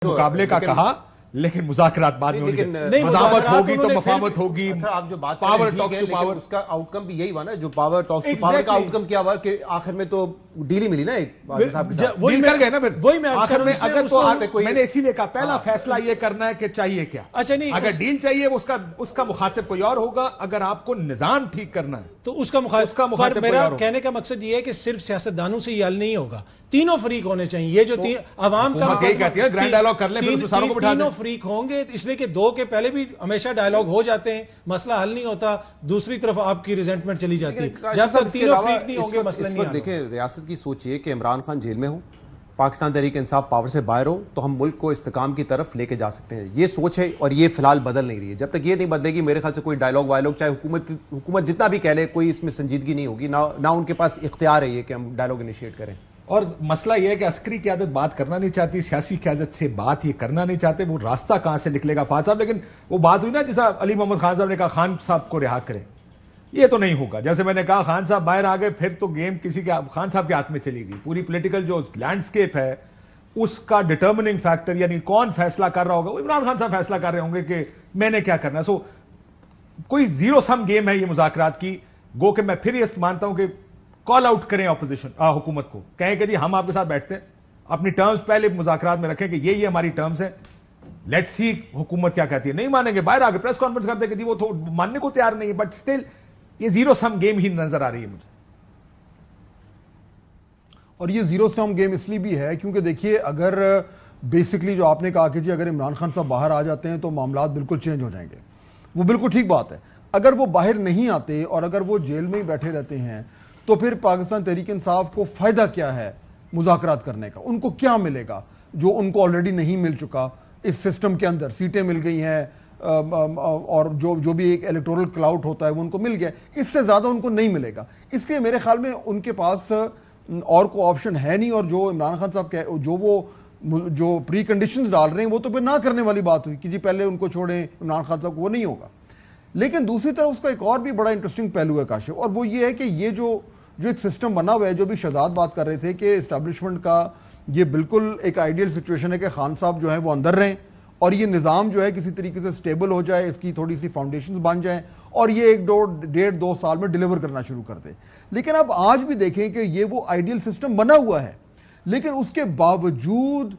مقابلے کا کہا لیکن مذاکرات بعد میں مزاحمت ہوگی تو مفاہمت ہوگی. آپ جو بات پاور ٹاکس ٹو پاور, اس کا آؤٹ کم بھی یہی ہوا نا, جو پاور ٹاکس ٹو پاور کا آؤٹ کم کیا ہوا کہ آخر میں تو ڈیل ہی ملی نا ایک صاحب کے ساتھ. ڈیل کر گئے نا پھر وہی میں آخر میں. اگر تو میں نے اسی لیے کہا پہلا فیصلہ یہ کرنا ہے کہ چاہیے کیا. اگر ڈیل چاہیے اس کا مخاطب کوئی اور ہوگا, اگر آپ کو نظام ٹھیک کرنا ہے تو اس کا مخاطب. میرا کہنے کا مقصد یہ ہے کہ صرف سیاستدانوں سے یہ حل نہیں ہوگا, تینوں فریق ہونے چاہیے. یہ جو عوام کا کہتی ہے گرینڈ ڈائیلاگ کر لیں, تینوں فریق ہوں گے, اس لیے کہ دو کے پہلے بھی ہمیشہ ڈائیلاگ ہو جاتے ہیں, مسئلہ حل نہیں ہوتا, دوسری طرف آپ کی ریزنٹمنٹ چلی جاتی ہے. جب تک تینوں فریق نہیں ہوں گے مسئلہ نہیں. دیکھیں ریاست کی سوچ یہ کہ عمران خان جیل میں ہوں, پاکستان تحریک انصاف پاور سے باہر ہو تو ہم ملک کو استحکام کی طرف لے کے جا سکتے ہیں. یہ سوچ ہے اور یہ فی الحال بدل نہیں رہی ہے. جب تک یہ نہیں بدلے گی میرے خیال سے کوئی ڈائیلاگ وائلاگ چاہے حکومت جتنا بھی کہہ لے, کوئی اس میں سنجیدگی نہیں ہوگی, نہ ان کے پاس اختیار ہے یہ کہ ہم ڈائیلاگ انیشیٹ کریں. اور مسئلہ یہ ہے کہ عسکری قیادت بات کرنا نہیں چاہتی, سیاسی قیادت سے بات یہ کرنا نہیں چاہتے. وہ راستہ کہاں سے نکلے گا فاضل صاحب. لیکن وہ بات ہوئی نا جیسا علی محمد خان صاحب نے کہا خان صاحب کو رہا کریں, یہ تو نہیں ہوگا. جیسے میں نے کہا خان صاحب باہر آ گئے پھر تو گیم کسی کے خان صاحب کے ہاتھ میں چلی گئی. پوری پولیٹیکل جو لینڈسکیپ ہے اس کا ڈٹرمننگ فیکٹر یعنی کون فیصلہ کر رہا ہوگا, وہ عمران خان صاحب فیصلہ کر رہے ہوں گے کہ میں نے کیا کرنا. سو کوئی زیرو سم گیم ہے یہ مذاکرات کی. گو کہ میں پھر یہ مانتا ہوں کہ کال آؤٹ کریں اپوزیشن حکومت کو, کہیں کہ جی ہم آپ کے ساتھ بیٹھتے ہیں, اپنی ٹرمز پہلے مذاکرات میں رکھیں کہ یہ ہماری ٹرمز ہیں, لیٹس سی حکومت کیا کہتی ہے. نہیں مانیں گے باہر آ کے پریس کانفرنس کرتے ہیں کہ جی وہ ماننے کو تیار نہیں ہے, بٹ اسٹل یہ زیرو سم گیم ہی نظر آ رہی ہے مجھے. اور یہ زیرو سم گیم اس لیے بھی ہے کیونکہ دیکھیے اگر بیسکلی جو آپ نے کہا کہ جی اگر عمران خان صاحب باہر آ جاتے ہیں تو معاملات بالکل چینج ہو جائیں گے, وہ بالکل ٹھیک بات ہے. اگر وہ باہر نہیں آتے اور اگر وہ جیل میں ہی بیٹھے رہتے ہیں تو پھر پاکستان تحریک انصاف کو فائدہ کیا ہے مذاکرات کرنے کا؟ ان کو کیا ملے گا جو ان کو آلریڈی نہیں مل چکا اس سسٹم کے اندر؟ سیٹیں مل گئی ہیں اور جو بھی ایک الیکٹورل کلاؤٹ ہوتا ہے وہ ان کو مل گیا, اس سے زیادہ ان کو نہیں ملے گا. اس لیے میرے خیال میں ان کے پاس اور کوئی آپشن ہے نہیں. اور جو عمران خان صاحب جو پری کنڈیشنز ڈال رہے ہیں وہ تو پھر نہ کرنے والی بات ہوئی کہ جی پہلے ان کو چھوڑیں عمران خان صاحب کو, وہ نہیں ہوگا. لیکن دوسری طرف اس کا ایک اور بھی بڑا انٹرسٹنگ پہلو ہے کاشف, اور وہ یہ ہے کہ یہ جو ایک سسٹم بنا ہوا ہے, جو بھی شہزاد بات کر رہے تھے کہ اسٹیبلشمنٹ کا یہ بالکل ایک آئیڈیل سچویشن ہے کہ خان صاحب جو ہیں وہ اندر رہیں اور یہ نظام جو ہے کسی طریقے سے سٹیبل ہو جائے, اس کی تھوڑی سی فاؤنڈیشنز بن جائیں اور یہ 1-1.5-2 سال میں ڈیلیور کرنا شروع کر دے. لیکن اب آج بھی دیکھیں کہ یہ وہ آئیڈیل سسٹم بنا ہوا ہے, لیکن اس کے باوجود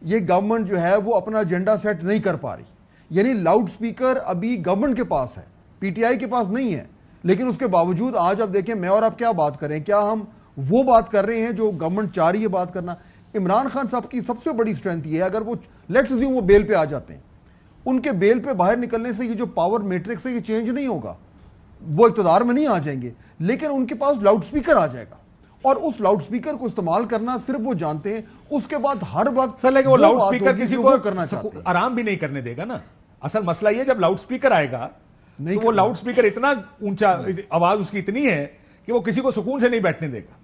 یہ گورنمنٹ جو ہے وہ اپنا ایجنڈا سیٹ نہیں کر پا رہی. یعنی لاؤڈ سپیکر ابھی گورنمنٹ کے پاس ہے, پی ٹی آئی کے پاس نہیں ہے. لیکن اس کے باوجود آج آپ دیکھیں میں اور آپ کیا بات کریں, کیا ہم وہ بات کر رہے ہیں جو گورنمنٹ چاہ رہی ہے بات کرنا. عمران خان صاحب کی سب سے بڑی اسٹرینتھ یہ ہے, اگر وہ لیٹس اسیوم وہ بیل پہ آ جاتے ہیں, ان کے بیل پہ باہر نکلنے سے یہ جو پاور میٹرکس ہے یہ چینج نہیں ہوگا, وہ اقتدار میں نہیں آ جائیں گے, لیکن ان کے پاس لاؤڈ سپیکر آ جائے گا اور اس لاؤڈ سپیکر کو استعمال کرنا صرف وہ جانتے ہیں. اس کے بعد ہر وقت وہ لاؤڈ سپیکر کسی کو آرام بھی نہیں کرنے دے گا نا. اصل مسئلہ یہ جب لاؤڈ سپیکر آئے گا تو وہ لاؤڈ سپیکر اتنا اونچا, آواز اس کی اتنی ہے کہ وہ کسی کو سکون سے نہیں بیٹھنے دے گا.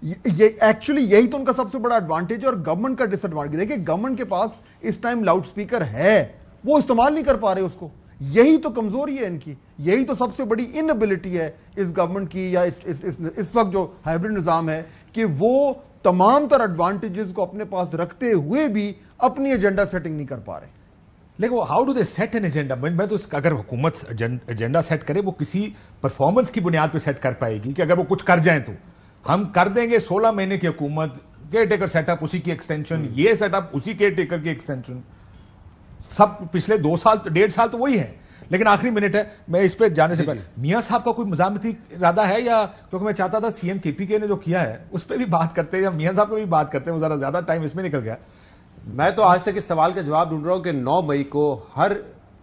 یہ ایکچولی یہی تو ان کا سب سے بڑا ایڈوانٹیج ہے اور گورنمنٹ کا ڈس ایڈوانٹیج. دیکھیں گورنمنٹ کے پاس اس ٹائم لاؤڈ سپیکر ہے, وہ استعمال نہیں کر پا رہے اس کو. یہی تو کمزوری ہے ان کی, یہی تو سب سے بڑی انبلٹی ہے اس گورنمنٹ کی یا اس وقت جو ہائبرڈ نظام ہے کہ وہ تمام تر ایڈوانٹیجز کو اپنے پاس رکھتے ہوئے بھی اپنی ایجنڈا سیٹنگ نہیں کر پا رہے. لیکن وہ how do they set an agenda? میں تو اگر حکومت ایجنڈا سیٹ کرے وہ کسی پرفارمنس کی بنیاد پہ سیٹ کر پائے گی کہ اگر وہ کچھ کر جائیں تو ہم کر دیں گے 16 مہینے کی حکومت, کیئر ٹیکر سیٹ اپ اسی کی ایکسٹینشن, یہ سیٹ اپ اسی کیئر ٹیکر کی ایکسٹینشن, سب پچھلے 2 سال 1.5 سال تو وہی ہے. لیکن آخری منٹ ہے, میں اس پہ جانے سے پہلے میاں صاحب کا کوئی مزاحمتی ارادہ ہے یا, کیونکہ میں چاہتا تھا سی ایم کے پی کے نے جو کیا ہے اس پہ بھی بات کرتے ہیں یا میاں صاحب پہ بھی بات کرتے ہیں, وہ ذرا زیادہ ٹائم اس میں نکل گیا. میں تو آج تک اس سوال کا جواب ڈھونڈ رہا ہوں کہ 9 مئی کو ہر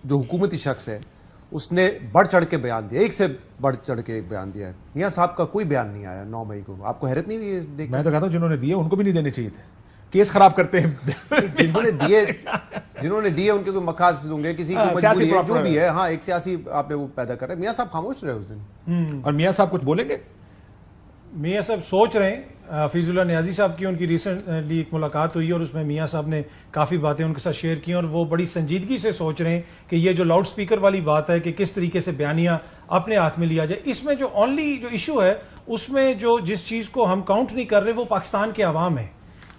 جو حکومتی شخص ہے اس نے بڑھ چڑھ کے بیان دیا, ایک سے بڑھ چڑھ کے ایک بیان دیا ہے. میاں صاحب کا کوئی بیان نہیں آیا 9 مئی کو. آپ کو حیرت نہیں ہوئی؟ میں تو کہتا ہوں جنہوں نے دیے ان کو بھی نہیں دینے چاہیے تھے, کیس خراب کرتے ہیں. جنہوں نے دیے ان کے کوئی مقاصد ہوں گے, کسی کو مجبوری ہے, جو بھی ہے. ہاں ایک سیاسی آپ نے وہ پیدا کر رہے ہیں. میاں صاحب خاموش رہے اس دن, اور میاں صاحب کچھ بولیں گے. میاں صاحب سوچ رہے ہیں. فیض اللہ نیازی صاحب کی ان کی ریسنٹلی ایک ملاقات ہوئی اور اس میں میاں صاحب نے کافی باتیں ان کے ساتھ شیئر کی اور وہ بڑی سنجیدگی سے سوچ رہے ہیں کہ یہ جو لاؤڈ سپیکر والی بات ہے کہ کس طریقے سے بیانیہ اپنے ہاتھ میں لیا جائے. اس میں جو اونلی جو ایشو ہے اس میں جو جس چیز کو ہم کاؤنٹ نہیں کر رہے وہ پاکستان کے عوام ہے.